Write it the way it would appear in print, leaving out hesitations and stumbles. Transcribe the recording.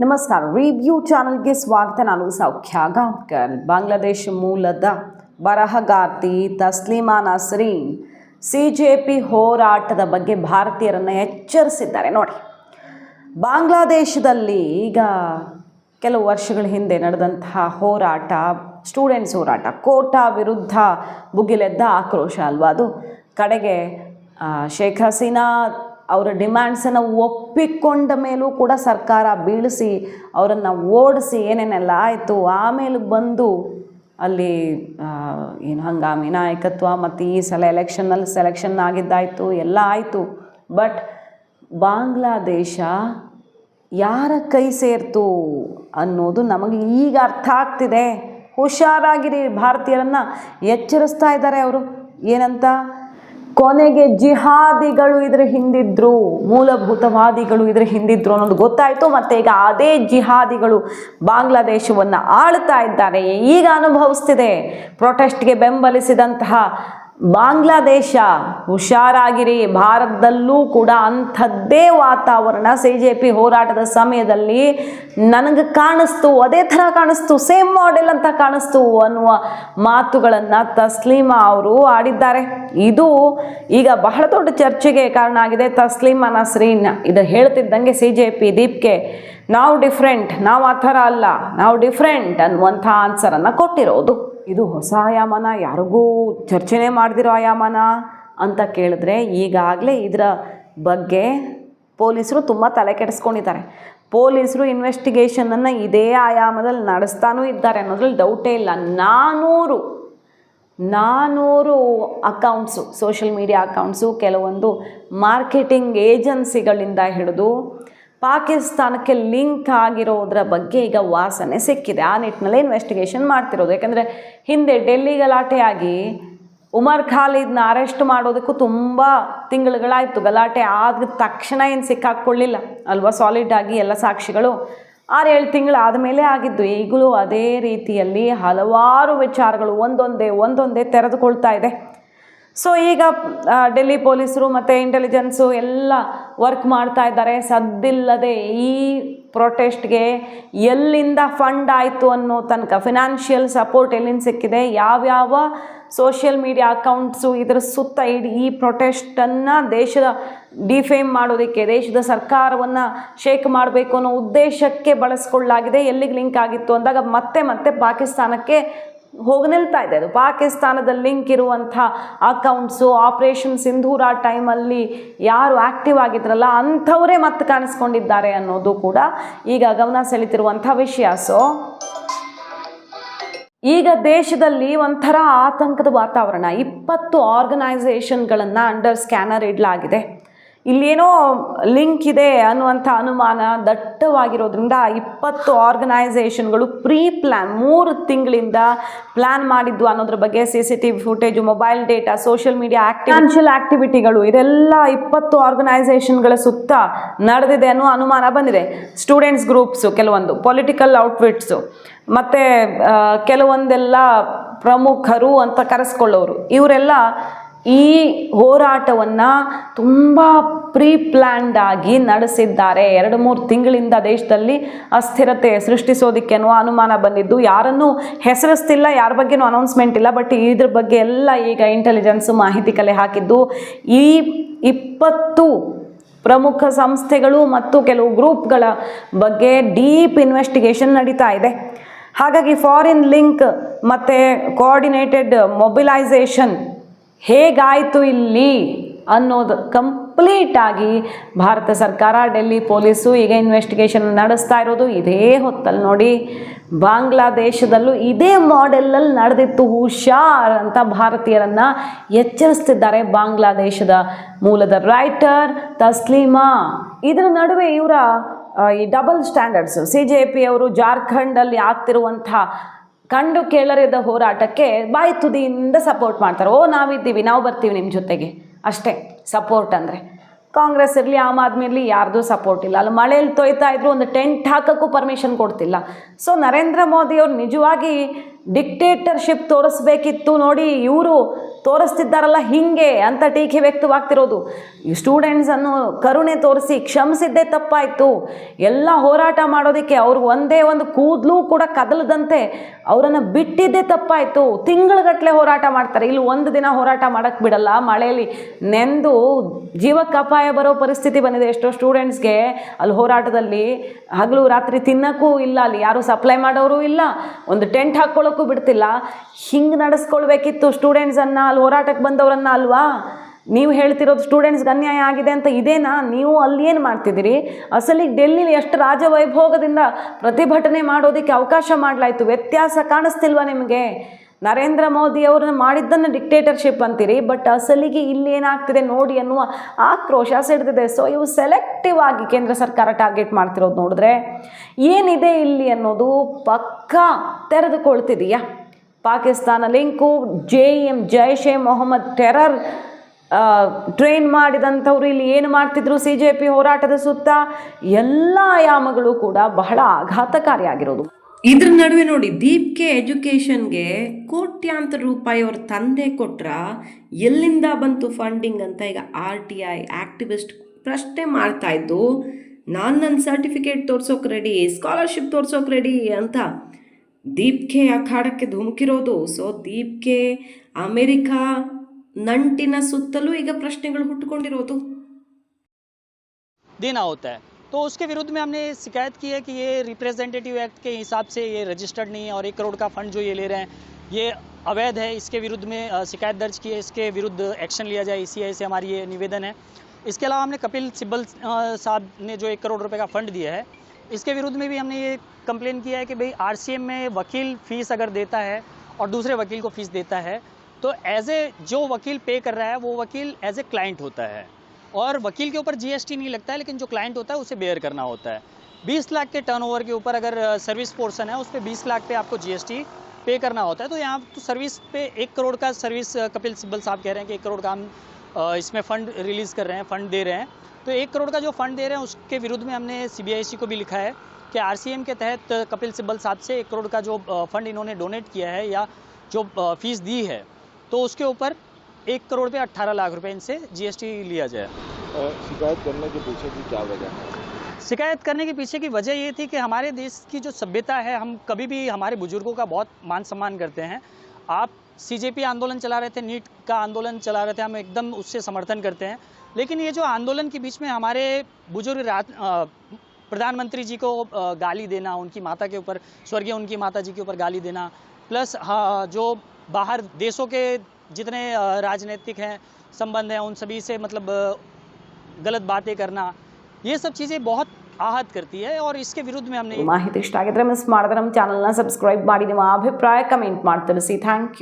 ನಮಸ್ಕಾರ. ರಿವ್ಯೂ ಚಾನಲ್ಗೆ ಸ್ವಾಗತ. ನಾನು ಸೌಖ್ಯ ಗಾಂವ್ಕರ್. ಬಾಂಗ್ಲಾದೇಶ ಮೂಲದ ಬರಹಗಾರ್ತಿ ತಸ್ಲೀಮಾ ನಸ್ರೀನ್ CJP ಹೋರಾಟದ ಬಗ್ಗೆ ಭಾರತೀಯರನ್ನು ಎಚ್ಚರಿಸಿದ್ದಾರೆ. ನೋಡಿ, ಬಾಂಗ್ಲಾದೇಶದಲ್ಲಿ ಈಗ ಕೆಲವು ವರ್ಷಗಳ ಹಿಂದೆ ನಡೆದಂತಹ ಹೋರಾಟ, ಸ್ಟೂಡೆಂಟ್ಸ್ ಹೋರಾಟ, ಕೋಟಾ ವಿರುದ್ಧ ಭುಗಿಲೆದ್ದ ಆಕ್ರೋಶ ಅಲ್ವಾ ಅದು. ಕಡೆಗೆ ಶೇಖ್ ಹಸೀನಾ ಅವರ ಡಿಮ್ಯಾಂಡ್ಸನ್ನು ಒಪ್ಪಿಕೊಂಡ ಮೇಲೂ ಕೂಡ ಸರ್ಕಾರ ಬೀಳಿಸಿ ಅವರನ್ನು ಓಡಿಸಿ ಏನೇನೆಲ್ಲ ಆಯಿತು. ಆಮೇಲೆ ಬಂದು ಅಲ್ಲಿ ಏನು ಹಂಗಾಮಿ ನಾಯಕತ್ವ ಮತ್ತು ಈ ಸಲ ಎಲೆಕ್ಷನ್ನಲ್ಲಿ ಸೆಲೆಕ್ಷನ್ ಆಗಿದ್ದಾಯಿತು, ಎಲ್ಲ ಆಯಿತು. ಬಟ್ ಬಾಂಗ್ಲಾದೇಶ ಯಾರ ಕೈ ಸೇರ್ತು ಅನ್ನೋದು ನಮಗೆ ಈಗ ಅರ್ಥ ಆಗ್ತಿದೆ. ಹುಷಾರಾಗಿರಿ, ಭಾರತೀಯರನ್ನು ಎಚ್ಚರಿಸ್ತಾ ಇದ್ದಾರೆ ಅವರು. ಏನಂತ? ಕೊನೆಗೆ ಜಿಹಾದಿಗಳು ಇದರ ಹಿಂದಿದ್ರು, ಮೂಲಭೂತವಾದಿಗಳು ಇದರ ಹಿಂದಿದ್ರು ಅನ್ನೋದು ಗೊತ್ತಾಯಿತು. ಮತ್ತು ಈಗ ಅದೇ ಜಿಹಾದಿಗಳು ಬಾಂಗ್ಲಾದೇಶವನ್ನು ಆಳ್ತಾ ಇದ್ದಾರೆ. ಈಗ ಅನುಭವಿಸ್ತಿದೆ ಪ್ರೊಟೆಸ್ಟ್ಗೆ ಬೆಂಬಲಿಸಿದಂತಹ ಬಾಂಗ್ಲಾದೇಶ. ಹುಷಾರಾಗಿರಿ, ಭಾರತದಲ್ಲೂ ಕೂಡ ಅಂಥದ್ದೇ ವಾತಾವರಣ CJP ಹೋರಾಟದ ಸಮಯದಲ್ಲಿ ನನಗೆ ಕಾಣಿಸ್ತು, ಅದೇ ಥರ ಕಾಣಿಸ್ತು, ಸೇಮ್ ಮಾಡೆಲ್ ಅಂತ ಕಾಣಿಸ್ತು ಅನ್ನುವ ಮಾತುಗಳನ್ನು ತಸ್ಲೀಮಾ ಅವರು ಆಡಿದ್ದಾರೆ. ಇದು ಈಗ ಬಹಳ ದೊಡ್ಡ ಚರ್ಚೆಗೆ ಕಾರಣ ಆಗಿದೆ. ತಸ್ಲೀಮಾ ನಸ್ರೀನ್ ಇದು ಹೇಳ್ತಿದ್ದಂಗೆ CJP ದೀಪ್ಗೆ ನಾವು ಡಿಫ್ರೆಂಟ್, ನಾವು ಆ ಥರ ಅಲ್ಲ, ನಾವು ಡಿಫ್ರೆಂಟ್ ಅನ್ನುವಂಥ ಆನ್ಸರನ್ನು ಕೊಟ್ಟಿರೋದು. ಇದು ಹೊಸ ಆಯಾಮನ, ಯಾರಿಗೂ ಚರ್ಚೆನೇ ಮಾಡದಿರೋ ಆಯಾಮನ ಅಂತ ಕೇಳಿದ್ರೆ ಈಗಾಗಲೇ ಇದರ ಬಗ್ಗೆ ಪೊಲೀಸರು ತುಂಬ ತಲೆ ಕೆಡಿಸ್ಕೊಂಡಿದ್ದಾರೆ. ಪೊಲೀಸರು ಇನ್ವೆಸ್ಟಿಗೇಷನನ್ನು ಇದೇ ಆಯಾಮದಲ್ಲಿ ನಡೆಸ್ತಾನೂ ಇದ್ದಾರೆ ಅನ್ನೋದ್ರಲ್ಲಿ ಡೌಟೇ ಇಲ್ಲ. 400 ಅಕೌಂಟ್ಸು, ಸೋಷಿಯಲ್ ಮೀಡಿಯಾ ಅಕೌಂಟ್ಸು, ಕೆಲವೊಂದು ಮಾರ್ಕೆಟಿಂಗ್ ಏಜೆನ್ಸಿಗಳಿಂದ ಹಿಡಿದು ಪಾಕಿಸ್ತಾನಕ್ಕೆ ಲಿಂಕ್ ಆಗಿರೋದ್ರ ಬಗ್ಗೆ ಈಗ ವಾಸನೆ ಸಿಕ್ಕಿದೆ. ಆ ನಿಟ್ಟಿನಲ್ಲಿ ಇನ್ವೆಸ್ಟಿಗೇಷನ್ ಮಾಡ್ತಿರೋದು. ಯಾಕಂದರೆ ಹಿಂದೆ ಡೆಲ್ಲಿ ಗಲಾಟೆಯಾಗಿ ಉಮರ್ ಖಾಲಿದ್ನ ಅರೆಸ್ಟ್ ಮಾಡೋದಕ್ಕೂ ತುಂಬ ತಿಂಗಳುಗಳಾಯಿತು. ಗಲಾಟೆ ಆದ ತಕ್ಷಣ ಏನು ಸಿಕ್ಕಾಕ್ಕೊಳ್ಳಿಲ್ಲ ಅಲ್ವಾ, ಸಾಲಿಡ್ ಆಗಿ ಎಲ್ಲ ಸಾಕ್ಷಿಗಳು 6-7 ತಿಂಗಳು ಆದಮೇಲೆ ಆಗಿದ್ದು. ಈಗಲೂ ಅದೇ ರೀತಿಯಲ್ಲಿ ಹಲವಾರು ವಿಚಾರಗಳು ಒಂದೊಂದೇ ತೆರೆದುಕೊಳ್ತಾ ಇದೆ. ಸೊ ಈಗ ಡೆಲ್ಲಿ ಪೊಲೀಸರು ಮತ್ತು ಇಂಟೆಲಿಜೆನ್ಸು ಎಲ್ಲ ವರ್ಕ್ ಮಾಡ್ತಾ ಇದ್ದಾರೆ. ಸದ್ದಿಲ್ಲದೆ ಈ ಪ್ರೊಟೆಸ್ಟ್ಗೆ ಎಲ್ಲಿಂದ ಫಂಡ್ ಆಯಿತು ಅನ್ನೋ ತನಕ, ಫಿನಾನ್ಷಿಯಲ್ ಸಪೋರ್ಟ್ ಎಲ್ಲಿಂದ ಸಿಕ್ಕಿದೆ, ಯಾವ್ಯಾವ ಸೋಷಿಯಲ್ ಮೀಡಿಯಾ ಅಕೌಂಟ್ಸು ಇದರ ಸುತ್ತ ಈ ಪ್ರೊಟೆಸ್ಟನ್ನು ದೇಶದ ಡಿಫೇಮ್ ಮಾಡೋದಕ್ಕೆ, ದೇಶದ ಸರ್ಕಾರವನ್ನು ಶೇಕ್ ಮಾಡಬೇಕು ಅನ್ನೋ ಉದ್ದೇಶಕ್ಕೆ ಬಳಸ್ಕೊಳ್ಳಲಾಗಿದೆ. ಎಲ್ಲಿಗೆ ಲಿಂಕ್ ಆಗಿತ್ತು ಅಂದಾಗ ಮತ್ತೆ ಪಾಕಿಸ್ತಾನಕ್ಕೆ ಹೋಗಿ ನಿಲ್ತಾ ಇದೆ. ಅದು ಪಾಕಿಸ್ತಾನದಲ್ಲಿ ಲಿಂಕ್ ಇರುವಂಥ ಅಕೌಂಟ್ಸು, ಆಪರೇಷನ್ ಸಿಂಧೂರ ಟೈಮಲ್ಲಿ ಯಾರು ಆ್ಯಕ್ಟಿವ್ ಆಗಿದ್ರಲ್ಲ ಅಂಥವರೇ ಮತ್ತೆ ಕಾಣಿಸ್ಕೊಂಡಿದ್ದಾರೆ ಅನ್ನೋದು ಕೂಡ ಈಗ ಗಮನ ಸೆಳೀತಿರುವಂಥ ವಿಷಯ. ಸೊ ಈಗ ದೇಶದಲ್ಲಿ ಒಂಥರ ಆತಂಕದ ವಾತಾವರಣ. 20 ಆರ್ಗನೈಸೇಷನ್ಗಳನ್ನು ಅಂಡರ್ ಸ್ಕ್ಯಾನರ್ ಇಡಲಾಗಿದೆ. ಇಲ್ಲೇನೋ ಲಿಂಕ್ ಇದೆ ಅನ್ನುವಂಥ ಅನುಮಾನ ದಟ್ಟವಾಗಿರೋದ್ರಿಂದ 20 ಆರ್ಗನೈಸೇಷನ್ಗಳು ಪ್ಲಾನ್ 3 ತಿಂಗಳಿಂದ ಪ್ಲ್ಯಾನ್ ಮಾಡಿದ್ದು ಅನ್ನೋದ್ರ ಬಗ್ಗೆ CCTV footage, mobile data, social media financial ಆ್ಯಕ್ಟಿವಿಟಿಗಳು ಇದೆಲ್ಲ 20 ಆರ್ಗನೈಸೇಷನ್ಗಳ ಸುತ್ತ ನಡೆದಿದೆ ಅನ್ನೋ ಅನುಮಾನ ಬಂದಿದೆ. ಸ್ಟೂಡೆಂಟ್ಸ್ ಗ್ರೂಪ್ಸು, ಕೆಲವೊಂದು ಪೊಲಿಟಿಕಲ್ ಔಟ್ಫಿಟ್ಸು, ಮತ್ತು ಕೆಲವೊಂದೆಲ್ಲ ಪ್ರಮುಖರು ಅಂತ ಕರೆಸ್ಕೊಳ್ಳೋರು, ಇವರೆಲ್ಲ ಈ ಹೋರಾಟವನ್ನು ತುಂಬ ಪ್ಲ್ಯಾಂಡ್ ಆಗಿ ನಡೆಸಿದ್ದಾರೆ. 2-3 ತಿಂಗಳಿಂದ ದೇಶದಲ್ಲಿ ಅಸ್ಥಿರತೆ ಸೃಷ್ಟಿಸೋದಕ್ಕೆ ಅನ್ನೋ ಅನುಮಾನ ಬಂದಿದ್ದು. ಯಾರನ್ನೂ ಹೆಸರಿಸ್ತಿಲ್ಲ, ಯಾರ ಬಗ್ಗೆನೂ ಅನೌನ್ಸ್ಮೆಂಟ್ ಇಲ್ಲ. ಬಟ್ ಇದ್ರ ಬಗ್ಗೆ ಎಲ್ಲ ಈಗ ಇಂಟೆಲಿಜೆನ್ಸು ಮಾಹಿತಿ ಕಲೆ ಹಾಕಿದ್ದು. ಈ 20 ಪ್ರಮುಖ ಸಂಸ್ಥೆಗಳು ಮತ್ತು ಕೆಲವು ಗ್ರೂಪ್ಗಳ ಬಗ್ಗೆ ಡೀಪ್ ಇನ್ವೆಸ್ಟಿಗೇಷನ್ ನಡೀತಾ ಇದೆ. ಹಾಗಾಗಿ ಫಾರಿನ್ ಲಿಂಕ್ ಮತ್ತು ಕೋಆರ್ಡಿನೇಟೆಡ್ ಮೊಬಿಲೈಸೇಷನ್ ಹೇಗಾಯಿತು ಇಲ್ಲಿ ಅನ್ನೋದು ಕಂಪ್ಲೀಟಾಗಿ ಭಾರತ ಸರ್ಕಾರ, ಡೆಲ್ಲಿ ಪೊಲೀಸು ಈಗ ಇನ್ವೆಸ್ಟಿಗೇಷನ್ ನಡೆಸ್ತಾ ಇರೋದು. ಇದೇ ಹೊತ್ತಲ್ಲಿ ನೋಡಿ ಬಾಂಗ್ಲಾದೇಶದಲ್ಲೂ ಇದೇ ಮಾಡೆಲಲ್ಲಿ ನಡೆದಿತ್ತು. ಹುಷಾರ್ ಅಂತ ಭಾರತೀಯರನ್ನು ಎಚ್ಚರಿಸ್ತಿದ್ದಾರೆ ಬಾಂಗ್ಲಾದೇಶದ ಮೂಲದ ರೈಟರ್ ತಸ್ಲೀಮಾ. ಇದರ ನಡುವೆ ಇವರ ಈ ಡಬಲ್ ಸ್ಟ್ಯಾಂಡರ್ಡ್ಸು, CJP ಅವರು ಜಾರ್ಖಂಡಲ್ಲಿ ಆಗ್ತಿರುವಂಥ ಕಂಡು ಕೇಳರಿದ ಹೋರಾಟಕ್ಕೆ ಬಾಯಿ ತುದಿಯಿಂದ ಸಪೋರ್ಟ್ ಮಾಡ್ತಾರೆ. ನಾವಿದ್ದೀವಿ, ನಾವು ಬರ್ತೀವಿ ನಿಮ್ಮ ಜೊತೆಗೆ, ಅಷ್ಟೇ ಸಪೋರ್ಟ್ ಅಂದರೆ. ಕಾಂಗ್ರೆಸ್ ಇರಲಿ, ಆಮ್ ಆದ್ಮಿ ಇರಲಿ, ಯಾರ್ದು ಸಪೋರ್ಟ್ ಇಲ್ಲ. ಅಲ್ಲಿ ಮಳೆಯಲ್ಲಿ ತೊಯ್ತಾ ಇದ್ರು, ಒಂದು ಟೆಂಟ್ ಹಾಕೋಕ್ಕೂ ಪರ್ಮಿಷನ್ ಕೊಡ್ತಿಲ್ಲ. ಸೊ ನರೇಂದ್ರ ಮೋದಿ ಅವರು ನಿಜವಾಗಿ ಡಿಕ್ಟೇಟರ್ಶಿಪ್ ತೋರಿಸ್ಬೇಕಿತ್ತು. ನೋಡಿ, ಇವರು ತೋರಿಸ್ತಿದ್ದಾರಲ್ಲ ಹಿಂಗೆ ಅಂತ ಟೀಕೆ ವ್ಯಕ್ತವಾಗ್ತಿರೋದು. ಈ ಸ್ಟೂಡೆಂಟ್ಸನ್ನು ಕರುಣೆ ತೋರಿಸಿ ಕ್ಷಮಿಸಿದ್ದೇ ತಪ್ಪಾಯಿತು. ಎಲ್ಲ ಹೋರಾಟ ಮಾಡೋದಕ್ಕೆ ಅವ್ರಿಗೆ ಒಂದೇ ಒಂದು ಕೂದಲು ಕೂಡ ಕದಲದಂತೆ ಅವರನ್ನು ಬಿಟ್ಟಿದ್ದೇ ತಪ್ಪಾಯಿತು. ತಿಂಗಳುಗಟ್ಟಲೆ ಹೋರಾಟ ಮಾಡ್ತಾರೆ, ಇಲ್ಲಿ ಒಂದು ದಿನ ಹೋರಾಟ ಮಾಡೋಕ್ಕೆ ಬಿಡಲ್ಲ. ಮಳೆಯಲ್ಲಿ ನೆಂದು ಜೀವಕ್ಕೆ ಅಪಾಯ ಬರೋ ಪರಿಸ್ಥಿತಿ ಬಂದಿದೆ ಎಷ್ಟೋ ಸ್ಟೂಡೆಂಟ್ಸ್ಗೆ. ಅಲ್ಲಿ ಹೋರಾಟದಲ್ಲಿ ಹಗಲು ರಾತ್ರಿ ತಿನ್ನೋಕ್ಕೂ ಇಲ್ಲ, ಅಲ್ಲಿ ಯಾರೂ ಸಪ್ಲೈ ಮಾಡೋರು ಇಲ್ಲ, ಒಂದು ಟೆಂಟ್ ಹಾಕ್ಕೊಳ್ಳೋಕ್ಕೂ ಬಿಡ್ತಿಲ್ಲ. ಹಿಂಗೆ ನಡೆಸ್ಕೊಳ್ಬೇಕಿತ್ತು ಸ್ಟೂಡೆಂಟ್ಸನ್ನು, ಅಲ್ಲಿ ಹೋರಾಟಕ್ಕೆ ಬಂದವರನ್ನ ಅಲ್ವಾ? ನೀವು ಹೇಳ್ತಿರೋದು ಸ್ಟೂಡೆಂಟ್ಸ್ಗೆ ಅನ್ಯಾಯ ಆಗಿದೆ ಅಂತ ಇದೇನಾ? ನೀವು ಅಲ್ಲಿ ಏನು ಮಾಡ್ತಿದ್ದೀರಿ? ಅಸಲಿಗೆ ಡೆಲ್ಲಿಲಿ ಎಷ್ಟು ರಾಜವೈಭೋಗದಿಂದ ಪ್ರತಿಭಟನೆ ಮಾಡೋದಕ್ಕೆ ಅವಕಾಶ ಮಾಡಲಾಯಿತು, ವ್ಯತ್ಯಾಸ ಕಾಣಿಸ್ತಿಲ್ವಾ ನಿಮಗೆ? ನರೇಂದ್ರ ಮೋದಿ ಅವ್ರನ್ನ ಮಾಡಿದ್ದನ್ನು ಡಿಕ್ಟೇಟರ್ಶಿಪ್ ಅಂತೀರಿ, ಬಟ್ ಅಸಲಿಗೆ ಇಲ್ಲಿ ಏನಾಗ್ತಿದೆ ನೋಡಿ ಅನ್ನುವ ಆಕ್ರೋಶ ಸಿಡ್ದಿದೆ. ಸೊ ಇವು ಸೆಲೆಕ್ಟಿವ್ ಆಗಿ ಕೇಂದ್ರ ಸರ್ಕಾರ ಟಾರ್ಗೆಟ್ ಮಾಡ್ತಿರೋದು ನೋಡಿದ್ರೆ ಏನಿದೆ ಇಲ್ಲಿ ಅನ್ನೋದು ಪಕ್ಕಾ ತೆರೆದುಕೊಳ್ತಿದೆಯಾ? Pakistan link, Jaish e Mohammed terror train ಮಾಡಿದಂಥವ್ರು ಇಲ್ಲಿ ಏನು ಮಾಡ್ತಿದ್ರು CJP ಹೋರಾಟದ ಸುತ್ತ, ಎಲ್ಲ ಆಯಾಮಗಳು ಕೂಡ ಬಹಳ ಆಘಾತಕಾರಿಯಾಗಿರೋದು. ಇದ್ರ ನಡುವೆ ನೋಡಿ, ದೀಪ್ಗೆ ಎಜುಕೇಷನ್ಗೆ ಕೋಟ್ಯಾಂತರ ರೂಪಾಯಿ ಅವ್ರ ತಂದೆ ಕೊಟ್ರ, ಎಲ್ಲಿಂದ ಬಂತು ಫಂಡಿಂಗ್ ಅಂತ ಈಗ RTI ಆಕ್ಟಿವಿಸ್ಟ್ ಪ್ರಶ್ನೆ ಮಾಡ್ತಾ ಇದ್ದು, ನಾನು ನನ್ನ ಸರ್ಟಿಫಿಕೇಟ್ ತೋರ್ಸೋಕೆ ರೆಡಿ, ಸ್ಕಾಲರ್ಶಿಪ್ ತೋರ್ಸೋಕೆ ರೆಡಿ ಅಂತ ದೀಪ್ಗೆ ಅಖಾಡಕ್ಕೆ ಧುಮುಕಿರೋದು. ಸೊ ದೀಪ್ಗೆ ಅಮೆರಿಕಾ ನಂಟಿನ ಸುತ್ತಲೂ ಈಗ ಪ್ರಶ್ನೆಗಳು ಹುಟ್ಟುಕೊಂಡಿರೋದು. देना होता है, तो उसके विरुद्ध में हमने शिकायत की है कि ये रिप्रेजेंटेटिव एक्ट के हिसाब से ये रजिस्टर्ड नहीं है और 1 करोड़ का फंड जो ये ले रहे हैं ये अवैध है। इसके विरुद्ध में शिकायत दर्ज की है, इसके विरुद्ध एक्शन लिया जाए, ECI से हमारी ये निवेदन है। इसके अलावा हमने कपिल सिब्बल साहब ने जो 1 करोड़ रुपए का फंड दिया है, इसके विरुद्ध में भी हमने ये कंप्लेन किया है कि भाई RCM में वकील फ़ीस अगर देता है और दूसरे वकील को फ़ीस देता है, तो जो वकील पे कर रहा है वो वकील एज ए क्लाइंट होता है और वकील के ऊपर GST नहीं लगता है, लेकिन जो क्लाइंट होता है उसे बेयर करना होता है। 20 लाख के टर्नओवर के ऊपर अगर सर्विस पोर्शन है उस पर 20 लाख पे आपको GST पे करना होता है। तो यहाँ तो सर्विस पे 1 करोड़ का सर्विस कपिल सिब्बल साहब कह रहे हैं कि 1 करोड़ का हम इसमें फ़ंड रिलीज़ कर रहे हैं, फ़ंड दे रहे हैं। तो 1 करोड़ का जो फ़ंड दे रहे हैं उसके विरुद्ध में हमने CBIC को भी लिखा है कि RCM के तहत कपिल सिब्बल साहब से 1 करोड़ का जो फ़ंड इन्होंने डोनेट किया है या जो फ़ीस दी है, तो उसके ऊपर 1 करोड़ पे 18 लाख रुपए इनसे GST लिया जाए। शिकायत करने के पीछे की क्या वजह है? शिकायत करने के पीछे की वजह ये थी कि हमारे देश की जो सभ्यता है, हम कभी भी हमारे बुजुर्गों का बहुत मान सम्मान करते हैं। आप CJP आंदोलन चला रहे थे, नीट का आंदोलन चला रहे थे, हम एकदम उससे समर्थन करते हैं। लेकिन ये जो आंदोलन के बीच में हमारे बुजुर्ग प्रधानमंत्री जी को गाली देना, उनकी माता के ऊपर, स्वर्गीय उनकी माता जी के ऊपर गाली देना, प्लस जो बाहर देशों के जितने राजनीतिक हैं संबंध हैं उन सभी से मतलब गलत बातें करना, ये सब चीज़ें बहुत आहत करती है और इसके विरुद्ध में हमने ಮಾಹಿತಿ ಇಷ್ಟ ಆಗಿದ್ರೆ ಮಿಸ್ ಮಾಡಿದ್ರೆ ನಮ್ಮ ಚಾನಲ್ನ ಸಬ್ಸ್ಕ್ರೈಬ್ ಮಾಡಿ, ನಿಮ್ಮ ಅಭಿಪ್ರಾಯ ಕಮೆಂಟ್ ಮಾಡಿ ತಿಳಿಸಿ. Thank you.